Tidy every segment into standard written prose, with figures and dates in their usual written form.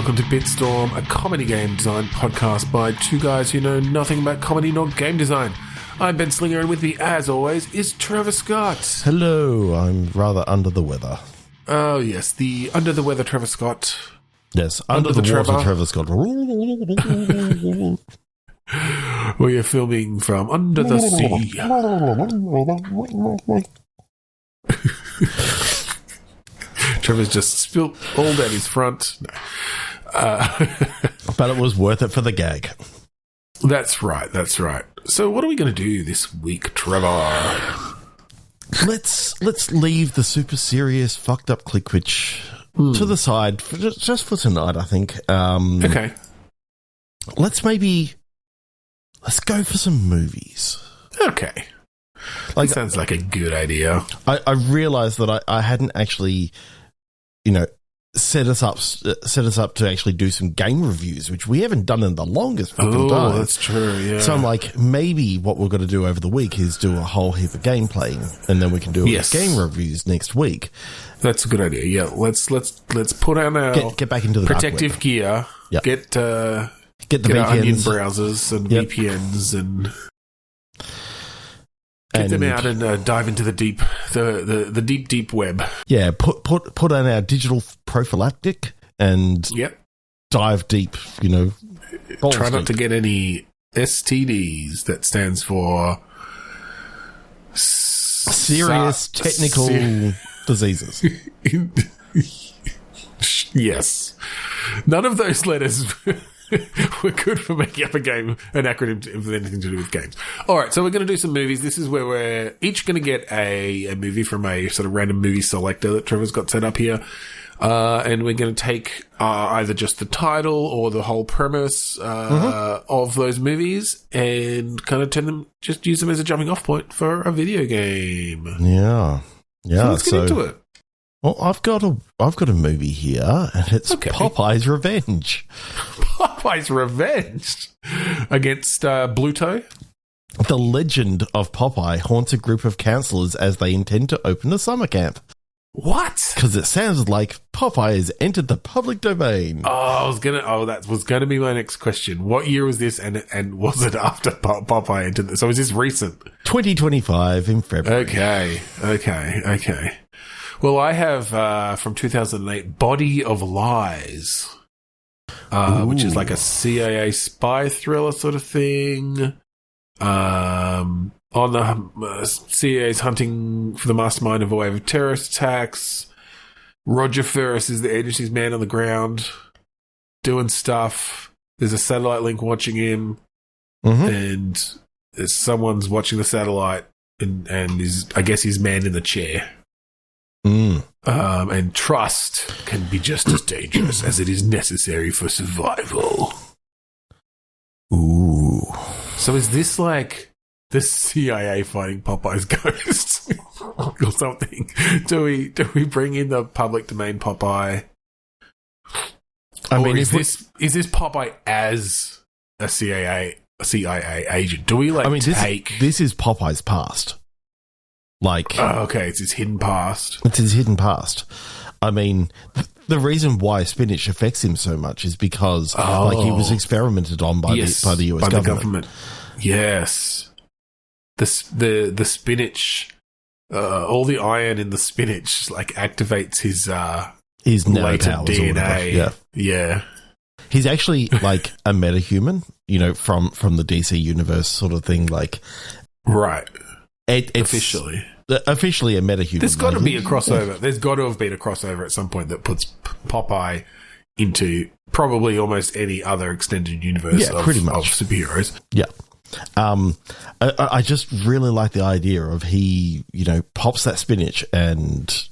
welcome to Bitstorm, a comedy game design podcast by two guys who know nothing about comedy nor game design. I'm Ben Slinger, and with me, as always, is Trevor Scott. Hello, I'm rather under the weather. Oh, yes, the under the weather Trevor Scott. Yes, under the water Trevor Scott. Where you're filming from under the sea. Trevor's just spilt all down his front. But it was worth it for the gag. That's right. So what are we going to do this week, Trevor? Let's leave the super serious fucked up click which to the side for just for tonight, I think. Okay. Let's go for some movies. Okay. That sounds like a good idea. I realised that I hadn't actually, set us up to actually do some game reviews, which we haven't done in the longest fucking time. Oh, that's true, yeah. So I'm like, maybe what we're going to do over the week is do a whole heap of game playing, and then we can do game reviews next week. That's a good idea. Yeah, let's put on our get back into the protective gear. Yep. Get the VPNs, onion browsers and VPNs and get them out and dive into the deep web. Yeah, put on our digital prophylactic and dive deep. Try not to get any STDs. That stands for serious technical diseases. Yes, none of those letters were good for making up an acronym with anything to do with games. All right, so we're going to do some movies. This is where we're each going to get a movie from a sort of random movie selector that Trevor's got set up here. And we're going to take either just the title or the whole premise of those movies and kind of use them as a jumping off point for a video game. Yeah. So let's get into it. Well, I've got a movie here, and it's Popeye's Revenge. Popeye's Revenge against Bluto. The legend of Popeye haunts a group of counsellors as they intend to open a summer camp. What? Because it sounds like Popeye has entered the public domain. That was gonna be my next question. What year was this, and was it after Popeye entered this? So is this recent? 2025 in February. Okay. Well, I have from 2008, Body of Lies, which is like a CIA spy thriller sort of thing. On the CIA's hunting for the mastermind of a wave of terrorist attacks. Roger Ferris is the agency's man on the ground, doing stuff. There's a satellite link watching him, and someone's watching the satellite, and I guess he's man in the chair. And trust can be just as dangerous as it is necessary for survival. Ooh. So is this like the CIA fighting Popeye's ghosts or something? Do we bring in the public domain Popeye? Is this Popeye as a CIA agent? Do we this is Popeye's past. It's his hidden past. It's his hidden past. I mean, the reason why Spinach affects him so much is because he was experimented on by the US government. Yes. The spinach, all the iron in the spinach activates his latent DNA. Yeah. He's actually like a metahuman, from the DC universe sort of thing. Right. Officially a metahuman. There's got to be a crossover. There's got to have been a crossover at some point that puts Popeye into probably almost any other extended universe of superheroes. Yeah. I just really like the idea of he, pops that spinach and,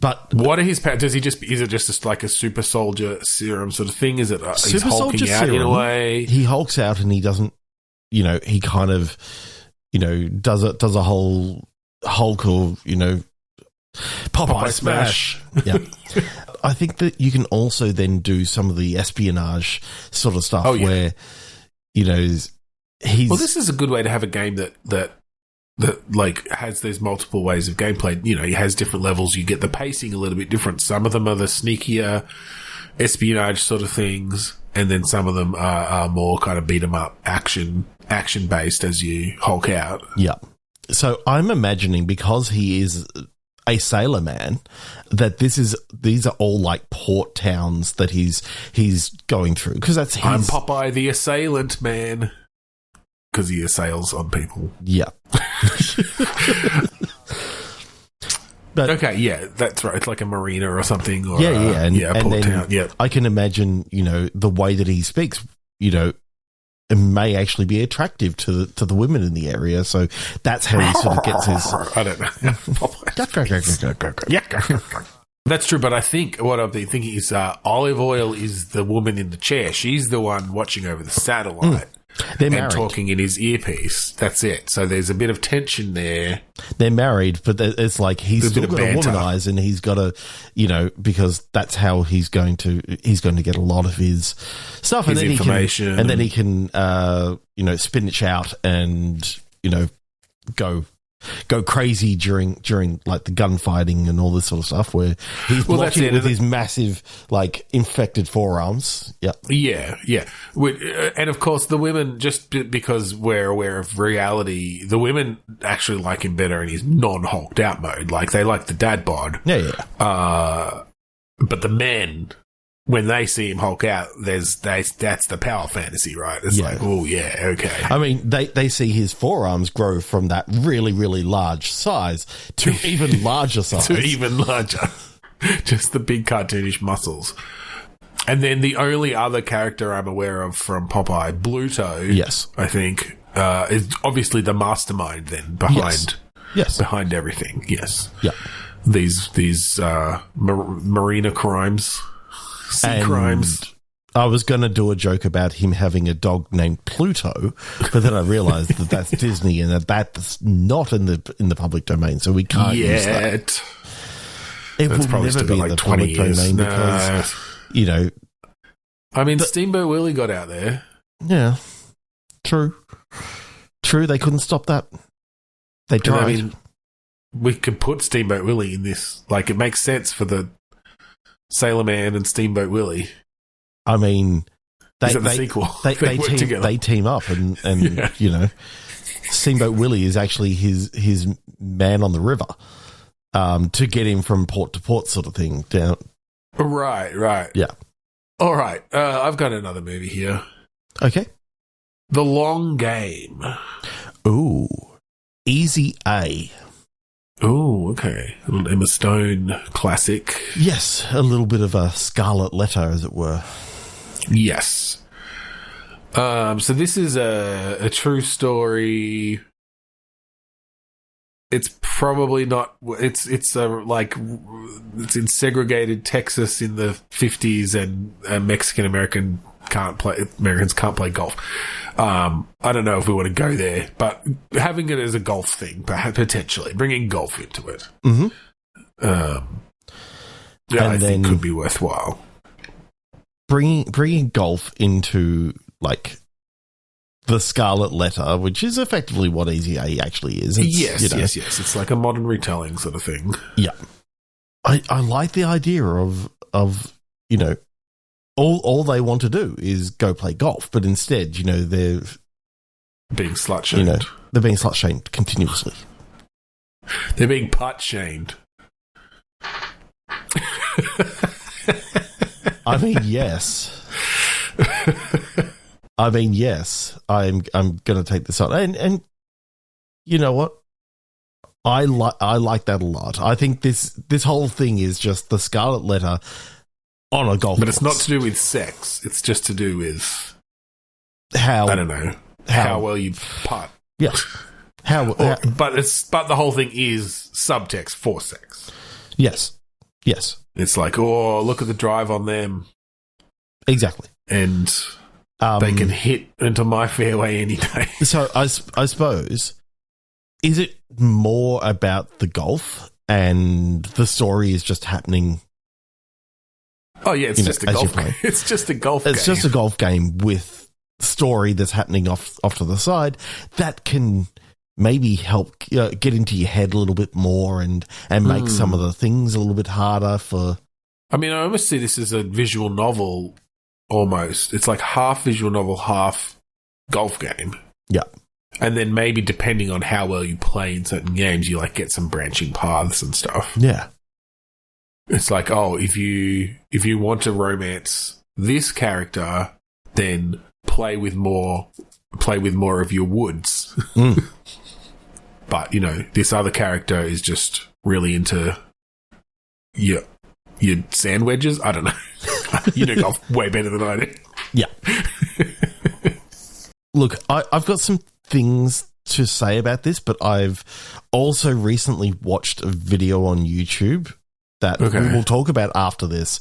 but what are his powers? Is it just like a super soldier serum sort of thing? Is it he's hulking out in a way? He hulks out and he doesn't, he kind of, does a whole Hulk or, Popeye smash. Yeah. I think that you can also then do some of the espionage sort of stuff where, he's... Well, this is a good way to have a game that has those multiple ways of gameplay. He has different levels. You get the pacing a little bit different. Some of them are the sneakier, espionage sort of things, and then some of them are more kind of beat 'em up action based as you Hulk out. Yeah. So I'm imagining, because he is a sailor man, that these are all like port towns that he's going through, because that's his. I'm Popeye the assailant man, because he assails on people. Yeah. But, okay, yeah, that's right. It's like a marina or something. Or, and port then town. Yeah, I can imagine, the way that he speaks, it may actually be attractive to the women in the area. So that's how he sort of gets his. I don't know. That's true, but I think what I've been thinking is Olive Oil is the woman in the chair. She's the one watching over the satellite. They're married. And talking in his earpiece. That's it. So there's a bit of tension there. They're married, but it's like he's still got to womanize, and he's got to, because that's how he's going to get a lot of his stuff, His and then information. he can Spinach out and go crazy during like the gunfighting and all this sort of stuff, where he's blocking with his massive like infected forearms. Yeah. And of course, the women, just because we're aware of reality, the women actually like him better in his non-hulked out mode. Like, they like the dad bod. Yeah. But the men, when they see him Hulk out, that's the power fantasy, right? It's like, oh yeah, okay. I mean, they see his forearms grow from that really, really large size to even larger size. To even larger. Just the big cartoonish muscles. And then the only other character I'm aware of from Popeye, Bluto, yes, I think, is obviously the mastermind then behind everything. Yes. Yeah. These marina crimes. Sea crimes. I was going to do a joke about him having a dog named Pluto, but then I realised that that's Disney and that's not in the public domain, so we can't use that. It will never be in the public domain because, I mean, Steamboat Willie got out there. Yeah, true. They couldn't stop that. They tried. I mean, we could put Steamboat Willie in this. Like, it makes sense for the Sailor Man and Steamboat Willie. I mean, they sequel? They team up and Steamboat Willie is actually his man on the river to get him from port to port, sort of thing. Down. Right. Yeah. All right. I've got another movie here. Okay. The Long Game. Ooh. Easy A. Oh, okay. A little Emma Stone classic. Yes, a little bit of a scarlet letter, as it were. Yes. So this is a true story. It's probably not. It's in segregated Texas in the 50s, and Americans can't play golf. I don't know if we want to go there, but having it as a golf thing, potentially bringing golf into it, I think could be worthwhile. Bringing golf into like the Scarlet Letter, which is effectively what Easy A actually is. Yes. It's like a modern retelling sort of thing. Yeah, I like the idea of all they want to do is go play golf, but instead, they're being slut shamed. They're being slut shamed continuously. They're being putt shamed. I mean, yes. I'm going to take this on, and you know what? I like that a lot. I think this whole thing is just the Scarlet Letter on a golf course. But it's not to do with sex. It's just to do with how, I don't know, how well you putt. Yeah. But the whole thing is subtext for sex. Yes. It's like, oh, look at the drive on them. Exactly. And they can hit into my fairway any day. So I suppose, is it more about the golf and the story is just happening? Oh, yeah, it's just a golf game. It's just a golf game. It's just a golf game with story that's happening off to the side that can maybe help get into your head a little bit more and make some of the things a little bit harder for I mean, I almost see this as a visual novel almost. It's like half visual novel, half golf game. Yeah. And then maybe depending on how well you play in certain games, you like get some branching paths and stuff. Yeah. It's like, oh, if you want to romance this character, then play with more of your woods. Mm. But, this other character is just really into your sand wedges. I don't know. You know golf way better than I do. Yeah. Look, I've got some things to say about this, but I've also recently watched a video on YouTube that we will talk about after this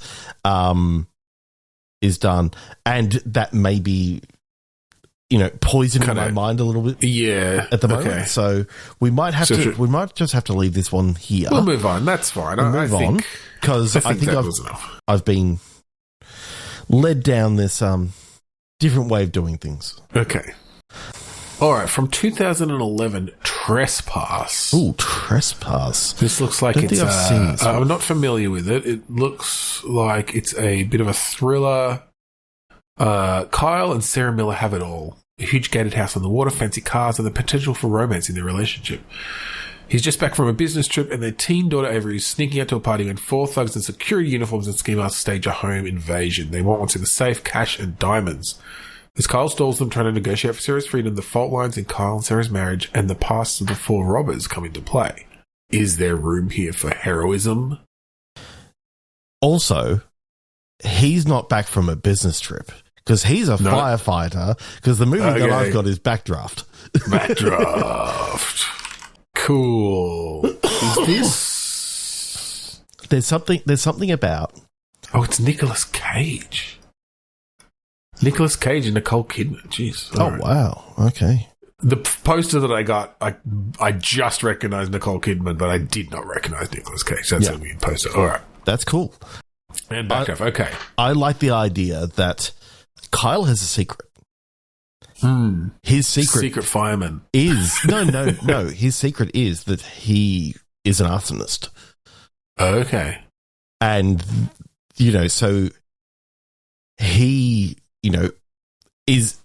is done, and that may be, poisoning my mind a little bit. Yeah, at the moment. Okay. So we might just have to leave this one here. We'll move on. That's fine. We'll move on because I think I've been led down this different way of doing things. Okay. All right, from 2011, Trespass. Ooh, Trespass. This looks like I've seen this one. I'm not familiar with it. It looks like it's a bit of a thriller. Kyle and Sarah Miller have it all. A huge gated house on the water, fancy cars, and the potential for romance in their relationship. He's just back from a business trip, and their teen daughter Avery is sneaking out to a party when 4 thugs in security uniforms and ski masks stage a home invasion. They want what's in the safe, cash, and diamonds. As Kyle stalls them trying to negotiate for Sarah's freedom, the fault lines in Kyle and Sarah's marriage and the past of the 4 robbers come into play. Is there room here for heroism? Also, he's not back from a business trip because he's a firefighter, because the movie that I've got is Backdraft. Backdraft. Cool. Is this... There's something about... Oh, it's Nicolas Cage. Nicolas Cage and Nicole Kidman. Jeez. Oh, right. Wow. Okay. The poster that I got, I just recognized Nicole Kidman, but I did not recognize Nicolas Cage. That's a weird poster. All right. That's cool. And Backdraft. Okay. I like the idea that Kyle has a secret. His secret fireman is... No. His secret is that he is an arsonist. Okay. And, so he... is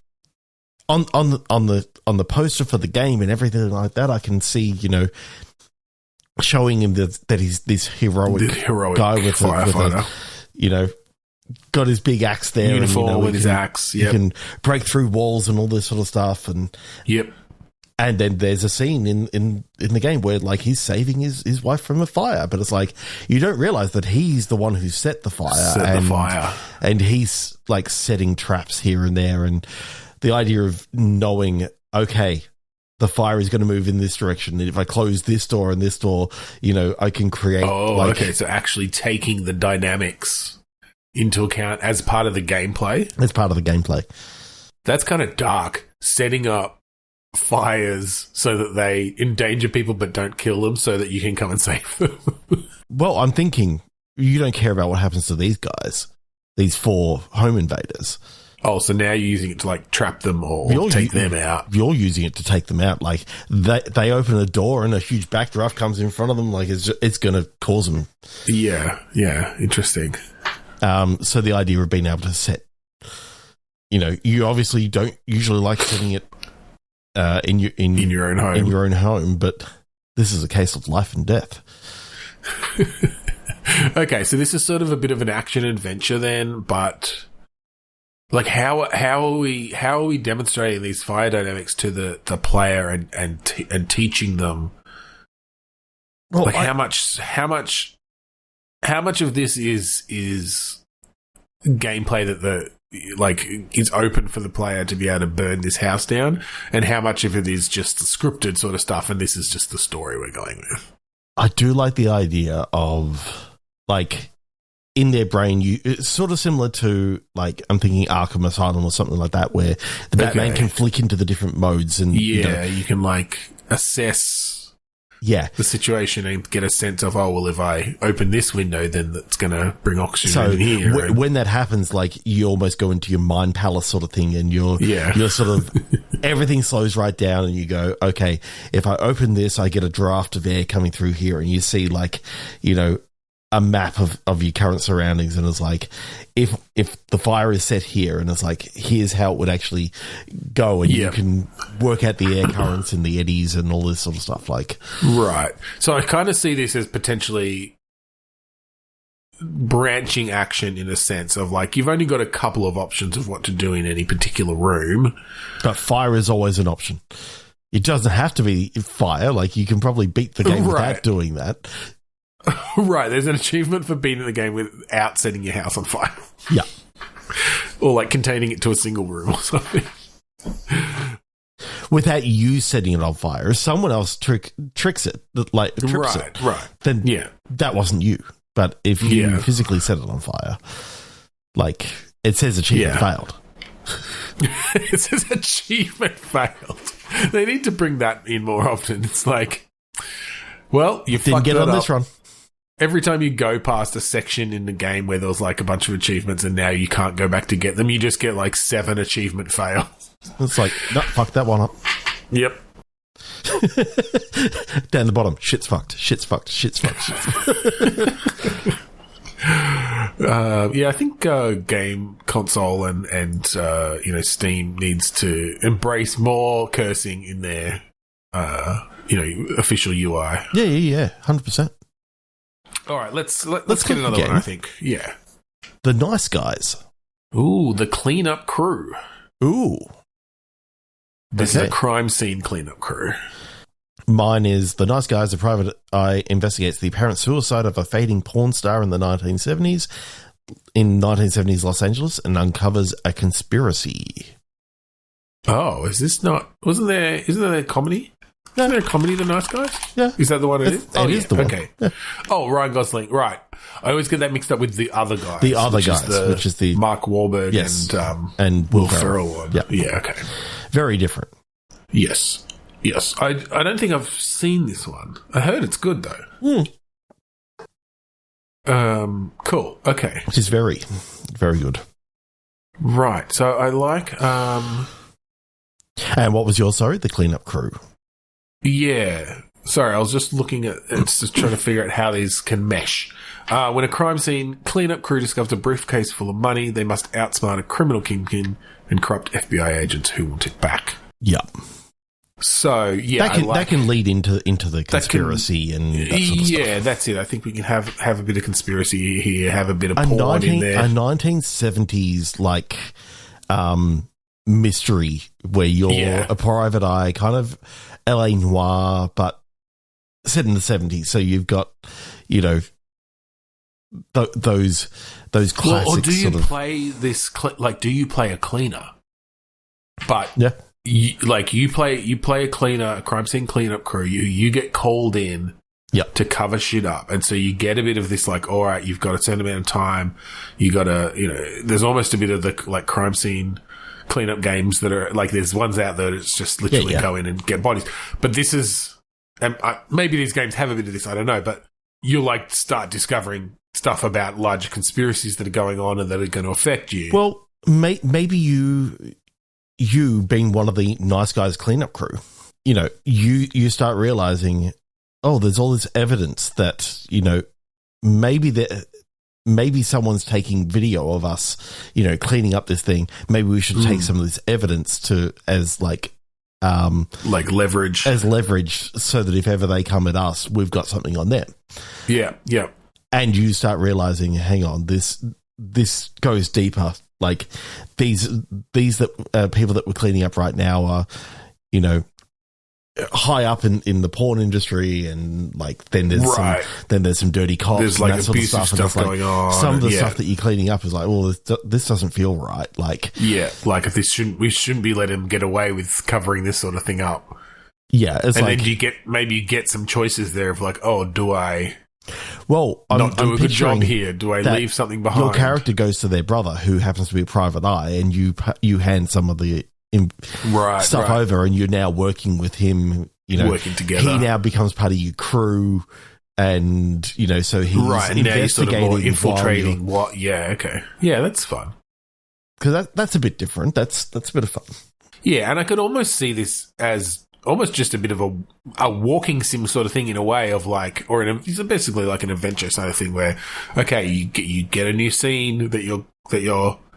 on the poster for the game and everything like that. I can see, showing him that he's this heroic guy with a got his big axe there, uniform with his axe. Yep. He can break through walls and all this sort of stuff. And and then there's a scene in the game where like he's saving his wife from a fire, but it's like you don't realize that he's the one who set the fire. And he's like setting traps here and there, and the idea of knowing, okay, the fire is going to move in this direction, and if I close this door and this door, I can create. Oh, okay. So actually taking the dynamics into account as part of the gameplay. As part of the gameplay. That's kind of dark. Setting up fires so that they endanger people but don't kill them, so that you can come and save them. Well, I'm thinking you don't care about what happens to these guys, these 4 home invaders. Oh, so now you're using it to like trap them or take them out. You're using it to take them out. Like they open a door and a huge backdraft comes in front of them. Like it's going to cause them. Yeah. Interesting. So the idea of being able to set, you obviously don't usually like setting it in your own home, but this is a case of life and death. Okay, so this is sort of a bit of an action adventure then, but like how are we demonstrating these fire dynamics to the player and teaching them? Well, like how much of this is gameplay that is open for the player to be able to burn this house down, and how much of it is just the scripted sort of stuff, and this is just the story we're going with? I do like the idea of like in their brain, it's sort of similar to like I'm thinking Arkham Asylum or something like that, where the Batman can flick into the different modes and you can like assess the situation and get a sense of, oh, well, if I open this window, then that's going to bring oxygen in here. When that happens, like you almost go into your mind palace sort of thing, and you're sort of everything slows right down, and you go, okay, if I open this, I get a draft of air coming through here, and you see like a map of your current surroundings, and it's like, if the fire is set here, and it's like, here's how it would actually go, and you can work out the air currents and the eddies and all this sort of stuff. Like, right. So I kind of see this as potentially branching action in a sense of like, you've only got a couple of options of what to do in any particular room. But fire is always an option. It doesn't have to be fire. Like, you can probably beat the game without doing that. Right, there's an achievement for beating the game without setting your house on fire. Yeah. Or like containing it to a single room or something. Without you setting it on fire. If someone else tricks it, like trips it, then that wasn't you. But if you physically set it on fire, like, it says achievement failed. It says achievement failed. They need to bring that in more often. It's like, well, you didn't get on this run. Every time you go past a section in the game where there was like a bunch of achievements and now you can't go back to get them, you just get like 7 achievement fails. It's like, no, fuck that one up. Yep. Down the bottom, shit's fucked. I think game console and Steam needs to embrace more cursing in their official UI. Yeah, 100%. All right, let's get another one, I think. Yeah. The Nice Guys. Ooh, the cleanup crew. Ooh. This is a crime scene cleanup crew. Mine is The Nice Guys. A private eye investigates the apparent suicide of a fading porn star in the 1970s Los Angeles and uncovers a conspiracy. Oh, isn't there a comedy? Isn't there a comedy, The Nice Guys? Yeah. Is that the one it is? It is the one. Okay. Yeah. Oh, Ryan Gosling. Right. I always get that mixed up with The Other Guys. The Other Guys, which is the Mark Wahlberg and Will Ferrell one. Yeah. Yeah, okay. Very different. Yes. I don't think I've seen this one. I heard it's good, though. Cool. Okay. Which is very, very good. Right. So I like... And what was yours, sorry? The cleanup crew. Yeah. Sorry, I was just looking at it's just trying to figure out how these can mesh. When a crime scene cleanup crew discovers a briefcase full of money, they must outsmart a criminal kingpin and corrupt FBI agents who want it back. Yep. So, yeah. That can lead into the conspiracy and that sort of stuff. Yeah, that's it. I think we can have a bit of conspiracy here, have a bit of porn in there. A 1970s, like, mystery where you're a private eye, kind of LA noir, but set in the 70s. So you've got, those classics. Well, or do you play this? Do you play a cleaner? But you play a cleaner, a crime scene cleanup crew. You get called in. Yep. To cover shit up. And so you get a bit of this, like, all right, you've got a certain amount of time. You got to, there's almost a bit of the, like, crime scene cleanup games that are, like, there's ones out there that's just literally go in and get bodies. But this is, and maybe these games have a bit of this, I don't know, but you'll, like, start discovering stuff about larger conspiracies that are going on and that are going to affect you. Well, maybe you being one of the Nice Guys cleanup crew, you start realizing, oh, there's all this evidence that, maybe someone's taking video of us, cleaning up this thing. Maybe we should take some of this evidence as leverage. As leverage so that if ever they come at us, we've got something on them. Yeah, yeah. And you start realizing, hang on, this goes deeper. Like these that people that we're cleaning up right now are, high up in the porn industry, and like then there's some dirty cops. There's like and that abusive sort of stuff going on. Some of the stuff that you're cleaning up is like, well, this doesn't feel right. Like, like if we shouldn't be letting them get away with covering this sort of thing up. Yeah, it's and like, then you get some choices there of like, oh, do I? Well, not do a good job here. Do I leave something behind? Your character goes to their brother, who happens to be a private eye, and you hand some of the stuff over, and you're now working with him. Working together. He now becomes part of your crew, and so he's investigating, now you're sort of more infiltrating. What? Yeah, okay, yeah, that's fun. Because that's a bit different. That's a bit of fun. Yeah, and I could almost see this as almost just a bit of a walking sim sort of thing in a way of like, it's basically like an adventure sort of thing where, okay, you get a new scene that you're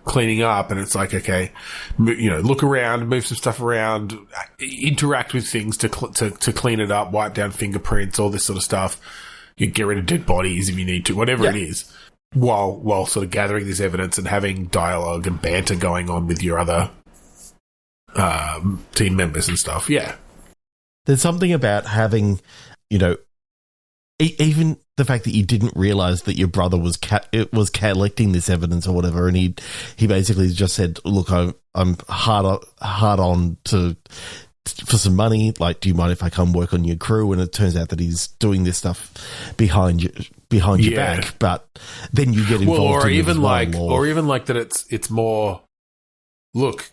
cleaning up, and it's like, okay, look around, move some stuff around, interact with things to clean it up, wipe down fingerprints, all this sort of stuff. You get rid of dead bodies if you need to, whatever it is, while sort of gathering this evidence and having dialogue and banter going on with your other team members and stuff. Yeah. There's something about having, even the fact that you didn't realize that your brother was collecting this evidence or whatever, and he basically just said, "Look, I'm hard on for some money. Like, do you mind if I come work on your crew?" And it turns out that he's doing this stuff behind your back. But then you get involved, or even like that it's more, look,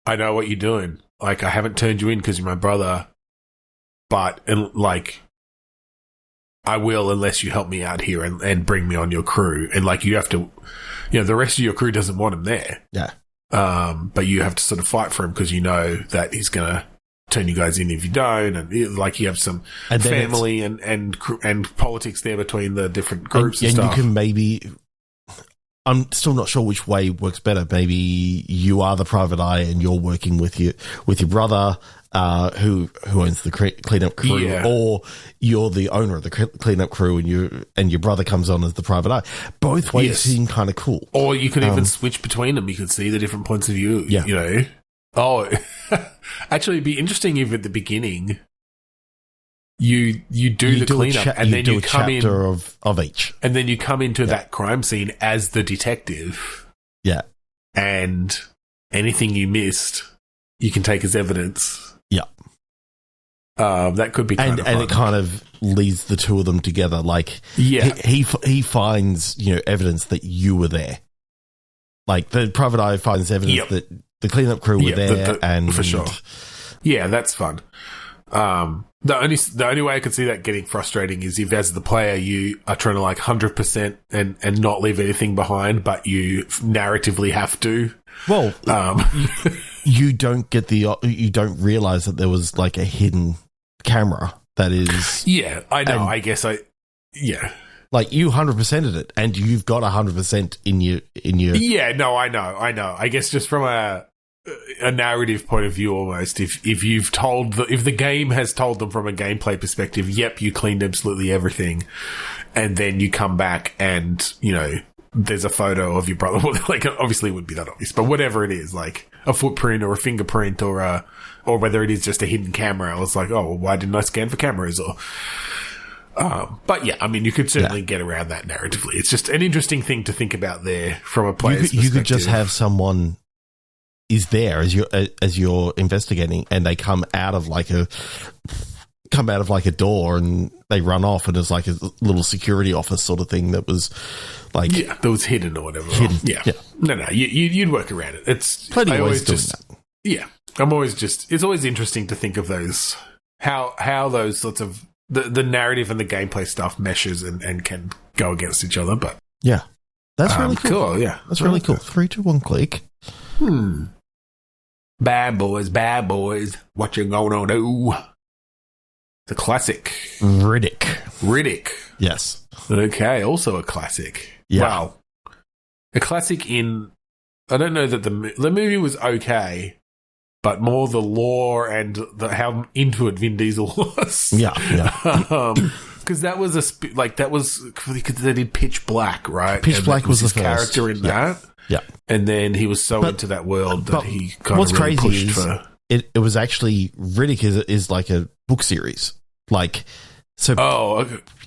I know what you're doing. Like, I haven't turned you in because you're my brother, but I will unless you help me out here and bring me on your crew. And like, you have to, the rest of your crew doesn't want him there. Yeah. But you have to sort of fight for him because you know that he's going to turn you guys in if you don't. And like, you have some family and politics there between the different groups and stuff. You can maybe, I'm still not sure which way works better. Maybe you are the private eye and you're working with your brother, who owns the cleanup crew, or you're the owner of the cleanup crew and your brother comes on as the private eye. Both ways seem kind of cool. Or you could even switch between them. You could see the different points of view. Yeah. Oh, actually, it'd be interesting if at the beginning you do the cleanup and then you come in of each, and then you come into that crime scene as the detective. Yeah, and anything you missed, you can take as evidence. Yeah. That could be kind of fun. And it kind of leads the two of them together. Like, he finds, evidence that you were there. Like, the private eye finds evidence that the cleanup crew were there, and for sure. Yeah, that's fun. The only way I could see that getting frustrating is if, as the player, you are trying to 100% and not leave anything behind, but you narratively have to. Well, you don't realize that there was a hidden camera that is. Yeah, I know. I guess Like, you 100%ed it, and you've got 100% in your. Yeah, no, I know. I guess just from a narrative point of view, almost, if the game has told them from a gameplay perspective, yep, you cleaned absolutely everything, and then you come back and there's a photo of your brother. Obviously it wouldn't be that obvious, but whatever it is, like a footprint or a fingerprint or whether it is just a hidden camera, I was like, oh, well, why didn't I scan for cameras? Or but yeah, I mean, you could certainly get around that narratively. It's just an interesting thing to think about there from a player's perspective. You could just have someone is there as you're investigating, and they come out of a door and they run off, and it's like a little security office sort of thing that was that was hidden or whatever. Yeah. No, you'd work around it. It's plenty of ways doing that. Yeah, it's always interesting to think of those how those sorts of the narrative and the gameplay stuff meshes and can go against each other. But yeah, that's really cool. Yeah, that's really cool. 3, 2, 1, click. Bad boys, what you gonna do? The classic. Riddick. Yes. Okay, also a classic. Yeah. Wow. A classic in... I don't know that the movie was okay, but more the lore and how into it Vin Diesel was. Yeah. Because that was because they did Pitch Black, right? Pitch Black was his the first character in that. Yeah. And then he was so into that world that he kind of really pushed for... It was actually... Riddick is like a book series. Okay.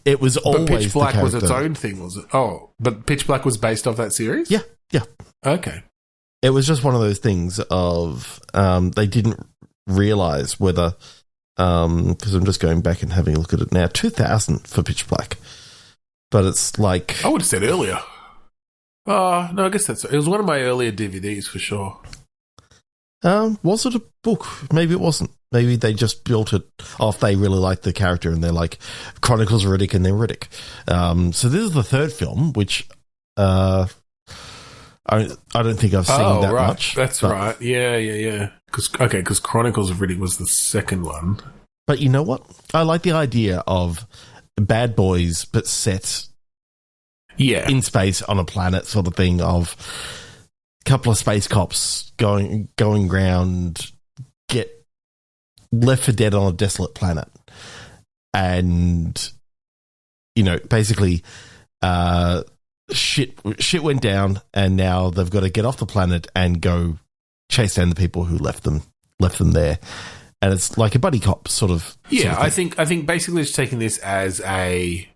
It was always But Pitch Black was its own thing, was it? Oh, but Pitch Black was based off that series? Yeah. Okay. It was just one of those things of they didn't realise whether... because I'm just going back and having a look at it now. 2000 for Pitch Black. But it's like... I would have said earlier. Oh, no, I guess it was one of my earlier DVDs for sure. Was it a book? Maybe it wasn't. Maybe they just built it off. They really liked the character and they're like, Chronicles of Riddick and then Riddick. So this is the third film, which I don't think I've seen that right. much. That's right. Yeah. Because Chronicles of Riddick was the second one. But you know what? I like the idea of Bad Boys, but set in space on a planet, sort of thing. Of a couple of space cops going around, get left for dead on a desolate planet, and basically, shit went down, and now they've got to get off the planet and go chase down the people who left them there. And it's like a buddy cop sort of. Yeah, sort of thing. I think basically just taking this as a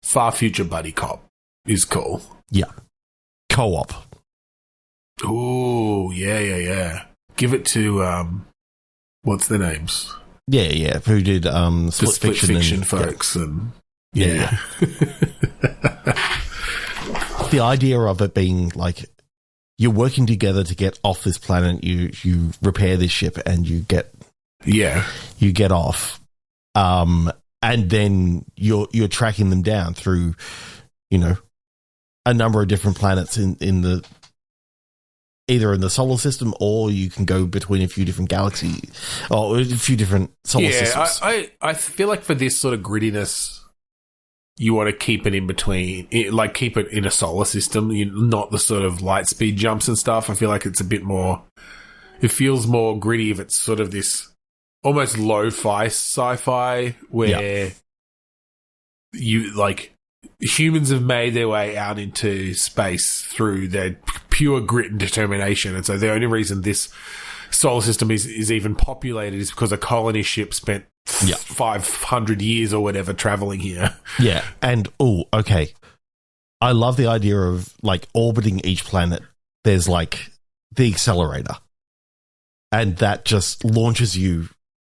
far future buddy cop is cool. Yeah. Co-op. Ooh, yeah. Give it to what's their names? Yeah. Who did Split Fiction folks and yeah. The idea of it being like you're working together to get off this planet, you repair this ship and you get off, and then you're tracking them down through, a number of different planets in the either in the solar system, or you can go between a few different galaxies or a few different solar systems. I feel like for this sort of grittiness, you want to keep it in between, like keep it in a solar system, not the sort of light speed jumps and stuff. I feel like it's a bit more, it feels more gritty if it's sort of this almost lo-fi sci-fi where you like humans have made their way out into space through their pure grit and determination. And so the only reason this solar system is even populated is because a colony ship spent 500 years or whatever traveling here. Yeah. And, okay. I love the idea of like orbiting each planet. There's like the accelerator, and that just launches you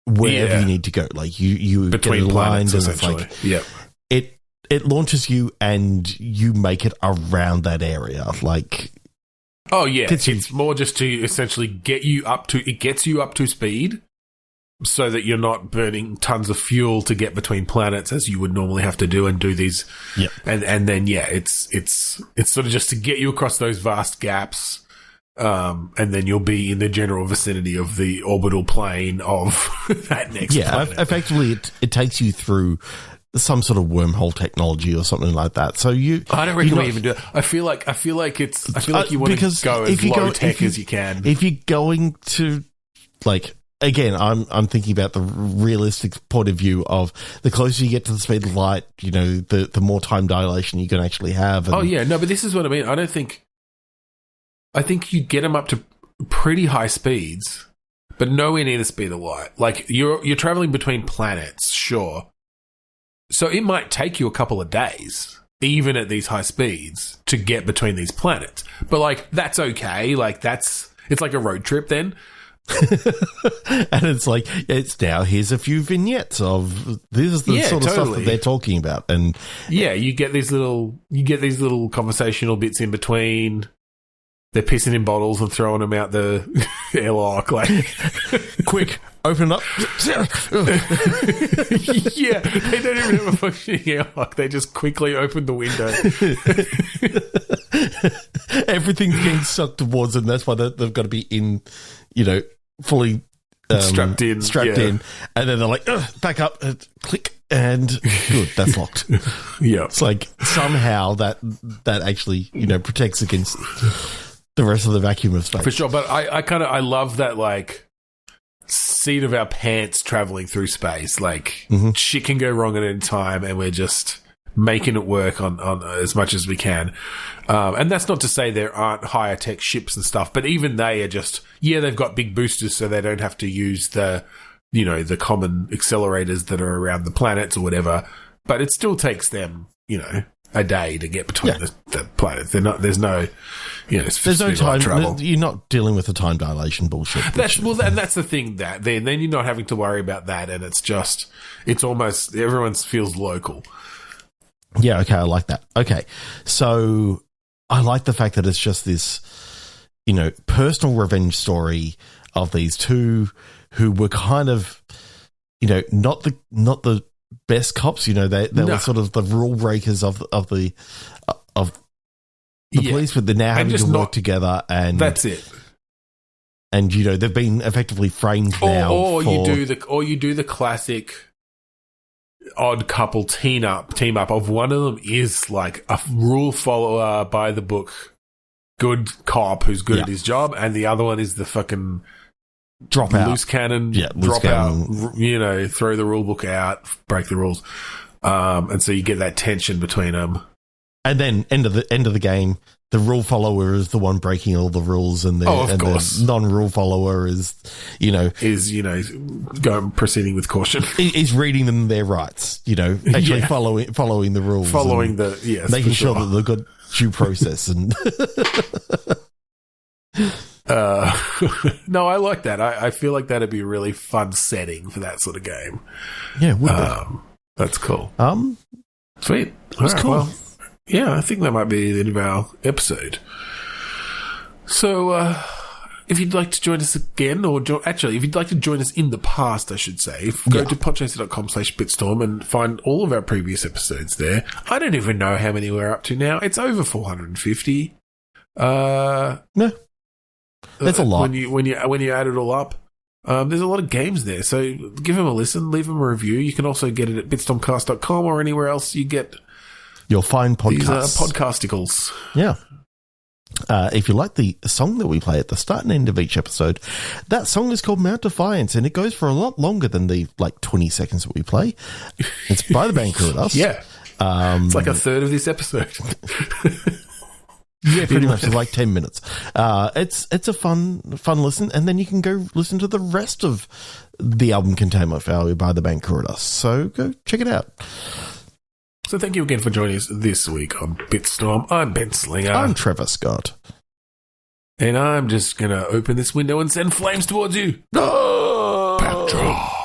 wherever you need to go. Like you between get aligned, planets, and essentially. it's like, it launches you and you make it around that area. Like, oh yeah, it's more just to essentially get you up to speed, so that you're not burning tons of fuel to get between planets as you would normally have to do and do these. Yep. And then it's sort of just to get you across those vast gaps. And then you'll be in the general vicinity of the orbital plane of that next planet. Yeah, effectively it takes you through some sort of wormhole technology or something like that. So I don't reckon we even do it. I feel like you want to go as low tech as you can. If you're going to, like, again, I'm thinking about the realistic point of view of the closer you get to the speed of light, the more time dilation you can actually have. And but this is what I mean. I think you get them up to pretty high speeds, but nowhere near the speed of light. Like you're traveling between planets, sure. So it might take you a couple of days, even at these high speeds, to get between these planets. But like that's okay. Like it's like a road trip then. And it's like here's a few vignettes of this is the sort of stuff that they're talking about, and you get these little conversational bits in between. They're pissing in bottles and throwing them out the airlock, like quick, open up. Yeah, they don't even have a functioning airlock. They just quickly open the window. Everything's getting sucked towards them. That's why they've got to be in, fully strapped in, and then they're like, back up, click, and good, that's locked. Yeah, it's like somehow that actually protects against the rest of the vacuum of space for sure. But I love that like seat of our pants traveling through space. Like shit can go wrong at any time, and we're just making it work on as much as we can. And that's not to say there aren't higher tech ships and stuff, but even they are just, they've got big boosters so they don't have to use the common accelerators that are around the planets or whatever, but it still takes them, a day to get between the planets. There's no time travel. You're not dealing with the time dilation bullshit. And that's the thing that then you're not having to worry about that, and it's almost everyone feels local. Yeah, okay, I like that. Okay, so I like the fact that it's just this, personal revenge story of these two who were kind of, not the best cops. They were sort of the rule breakers of the police, but they're now having to work together, and that's it. And they've been effectively framed now. You do the classic odd couple team up of one of them is like a rule follower by the book, good cop who's good at his job, and the other one is the fucking drop out, loose cannon, out, throw the rule book out, break the rules, and so you get that tension between them. And then end of the game, the rule follower is the one breaking all the rules, and the non-rule follower is proceeding with caution. Is reading them their rights, actually following the rules, making sure that they've got due process and. No, I like that. I feel like that'd be a really fun setting for that sort of game. Yeah, would be. That's cool. That's Sweet. cool. Well, yeah, I think that might be the end of our episode. So, if you'd like to join us again, if you'd like to join us in the past, I should say, go to podchaser.com/bitstorm and find all of our previous episodes there. I don't even know how many we're up to now. It's over 450. No. That's a lot. When you add it all up, there's a lot of games there. So give them a listen, leave them a review. You can also get it at bitstormcast.com or anywhere else you get. You'll find podcasts. These podcasticles. Yeah. If you like the song that we play at the start and end of each episode, that song is called Mount Defiance, and it goes for a lot longer than the 20 seconds that we play. It's by the band Crew at Us. Yeah. It's like a third of this episode. Yeah, pretty much. It's like 10 minutes. It's a fun listen, and then you can go listen to the rest of the album Containment Failure by the band Crew at Us. So go check it out. So thank you again for joining us this week on Bitstorm. I'm Ben Slinger. I'm Trevor Scott. And I'm just going to open this window and send flames towards you. No! Backdraw.